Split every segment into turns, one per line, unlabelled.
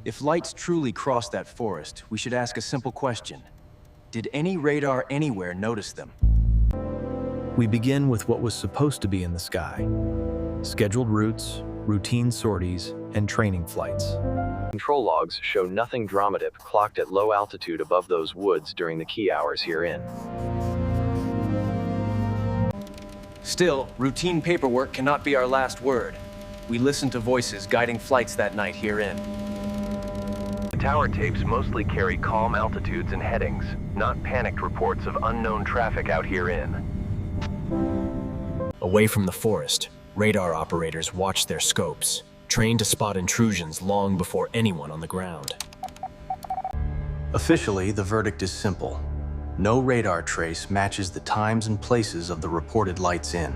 If lights truly cross that forest, we should ask a simple question. Did any radar anywhere notice them? We begin with what was supposed to be in the sky. Scheduled routes, routine sorties, and training flights.
Control logs show nothing dramatic clocked at low altitude above those woods during the key hours herein.
Still, routine paperwork cannot be our last word. We listened to voices guiding flights that night herein.
The tower tapes mostly carry calm altitudes and headings, not panicked reports of unknown traffic out herein.
Away from the forest, radar operators watch their scopes, trained to spot intrusions long before anyone on the ground.
Officially, the verdict is simple. No radar trace matches the times and places of the reported lights in.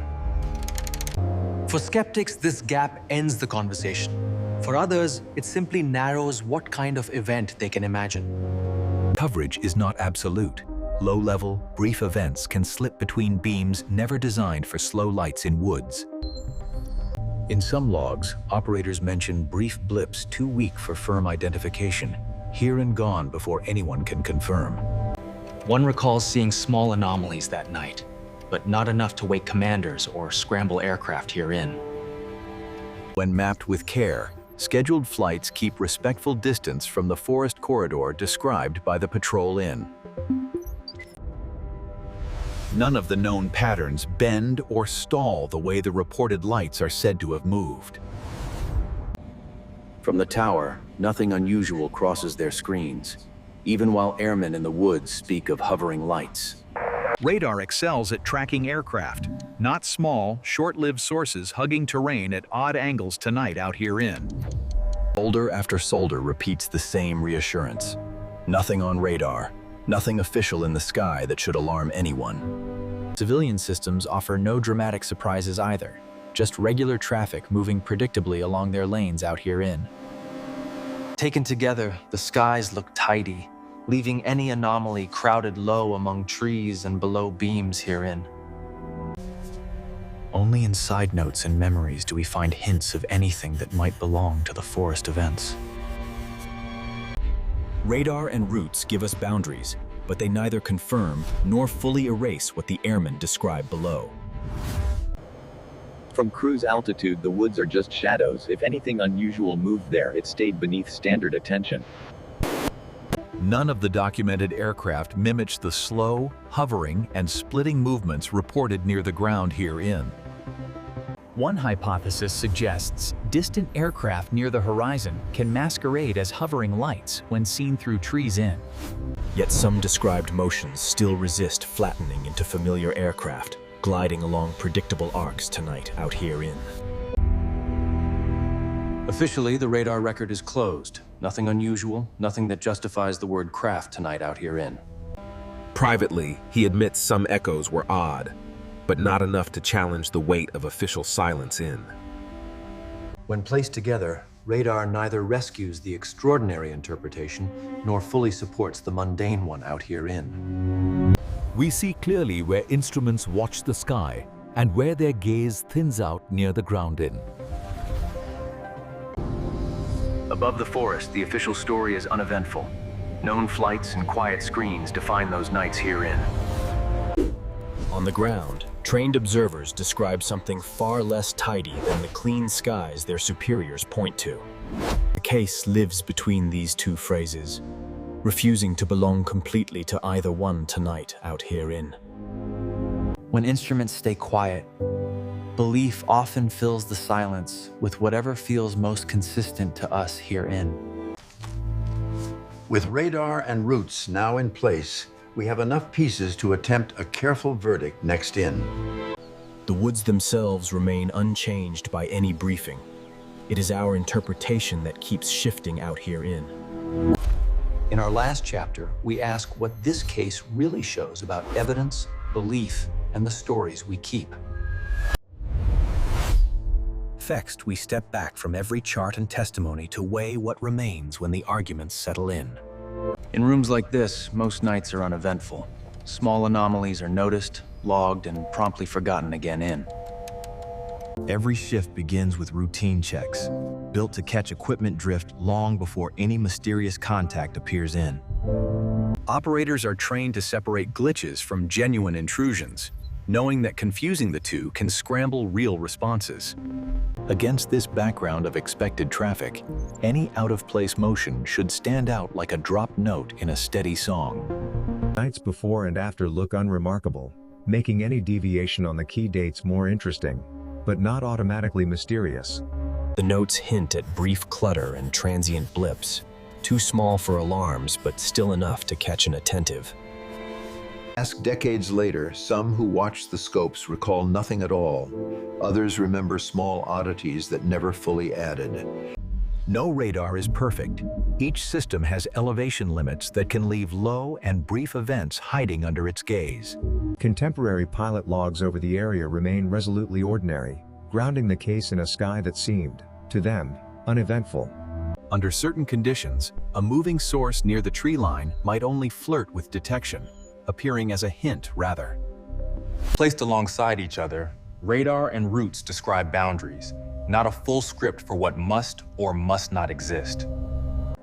For skeptics, this gap ends the conversation. For others, it simply narrows what kind of event they can imagine.
Coverage is not absolute. Low-level, brief events can slip between beams never designed for slow lights in woods. In some logs, operators mention brief blips too weak for firm identification, here and gone before anyone can confirm.
One recalls seeing small anomalies that night, but not enough to wake commanders or scramble aircraft herein.
When mapped with care, scheduled flights keep respectful distance from the forest corridor described by the patrol inn. None of the known patterns bend or stall the way the reported lights are said to have moved.
From the tower, nothing unusual crosses their screens, even while airmen in the woods speak of hovering lights.
Radar excels at tracking aircraft, not small, short-lived sources hugging terrain at odd angles tonight out herein.
Soldier after soldier repeats the same reassurance. Nothing on radar, nothing official in the sky that should alarm anyone.
Civilian systems offer no dramatic surprises either, just regular traffic moving predictably along their lanes out herein.
Taken together, the skies look tidy, leaving any anomaly crowded low among trees and below beams herein. Only in side notes and memories do we find hints of anything that might belong to the forest events.
Radar and routes give us boundaries, but they neither confirm nor fully erase what the airmen describe below.
From cruise altitude, the woods are just shadows. If anything unusual moved there, it stayed beneath standard attention.
None of the documented aircraft mimics the slow, hovering, and splitting movements reported near the ground herein.
One hypothesis suggests distant aircraft near the horizon can masquerade as hovering lights when seen through trees in.
Yet some described motions still resist flattening into familiar aircraft, gliding along predictable arcs tonight out herein.
Officially, the radar record is closed. Nothing unusual, nothing that justifies the word craft tonight out herein.
Privately, he admits some echoes were odd, but not enough to challenge the weight of official silence in.
When placed together, radar neither rescues the extraordinary interpretation nor fully supports the mundane one out herein.
We see clearly where instruments watch the sky and where their gaze thins out near the ground in.
Above the forest, the official story is uneventful. Known flights and quiet screens define those nights herein.
On the ground, trained observers describe something far less tidy than the clean skies their superiors point to. The case lives between these two phrases, refusing to belong completely to either one tonight out herein.
When instruments stay quiet, belief often fills the silence with whatever feels most consistent to us herein.
With radar and routes now in place, we have enough pieces to attempt a careful verdict next in.
The woods themselves remain unchanged by any briefing. It is our interpretation that keeps shifting out herein.
In our last chapter, we ask what this case really shows about evidence, belief, and the stories we keep.
Next, we step back from every chart and testimony to weigh what remains when the arguments settle in.
In rooms like this, most nights are uneventful. Small anomalies are noticed, logged, and promptly forgotten again in. Every shift begins with routine checks, built to catch equipment drift long before any mysterious contact appears in.
Operators are trained to separate glitches from genuine intrusions, knowing that confusing the two can scramble real responses.
Against this background of expected traffic, any out-of-place motion should stand out like a dropped note in a steady song.
Nights before and after look unremarkable, making any deviation on the key dates more interesting, but not automatically mysterious.
The notes hint at brief clutter and transient blips, too small for alarms but still enough to catch an attentive.
Ask decades later, some who watched the scopes recall nothing at all. Others remember small oddities that never fully added.
No radar is perfect. Each system has elevation limits that can leave low and brief events hiding under its gaze.
Contemporary pilot logs over the area remain resolutely ordinary, grounding the case in a sky that seemed, to them, uneventful.
Under certain conditions, a moving source near the tree line might only flirt with detection, appearing as a hint rather.
Placed alongside each other, radar and routes describe boundaries, not a full script for what must or must not exist.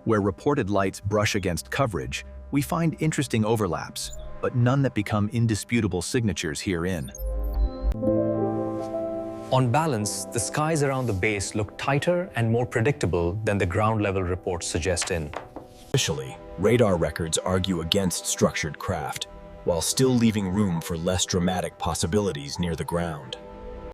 Where reported lights brush against coverage, we find interesting overlaps, but none that become indisputable signatures herein.
On balance, the skies around the base look tighter and more predictable than the ground-level reports suggest in.
Officially, radar records argue against structured craft, while still leaving room for less dramatic possibilities near the ground.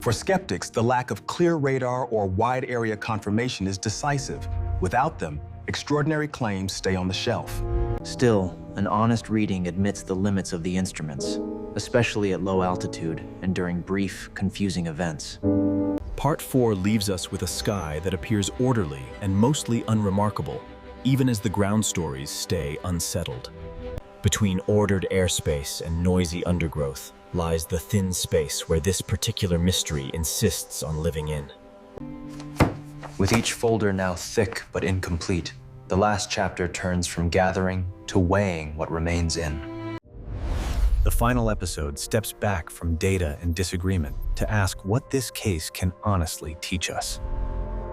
For skeptics, the lack of clear radar or wide area confirmation is decisive. Without them, extraordinary claims stay on the shelf.
Still, an honest reading admits the limits of the instruments, especially at low altitude and during brief, confusing events.
Part 4 leaves us with a sky that appears orderly and mostly unremarkable, even as the ground stories stay unsettled. Between ordered airspace and noisy undergrowth lies the thin space where this particular mystery insists on living in.
With each folder now thick but incomplete, the last chapter turns from gathering to weighing what remains in.
The final episode steps back from data and disagreement to ask what this case can honestly teach us.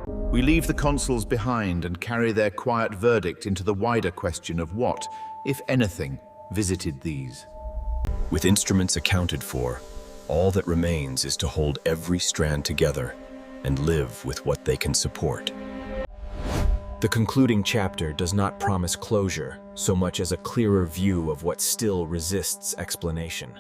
We leave the consuls behind and carry their quiet verdict into the wider question of what, if anything, visited these.
With instruments accounted for, all that remains is to hold every strand together and live with what they can support. The concluding chapter does not promise closure so much as a clearer view of what still resists explanation.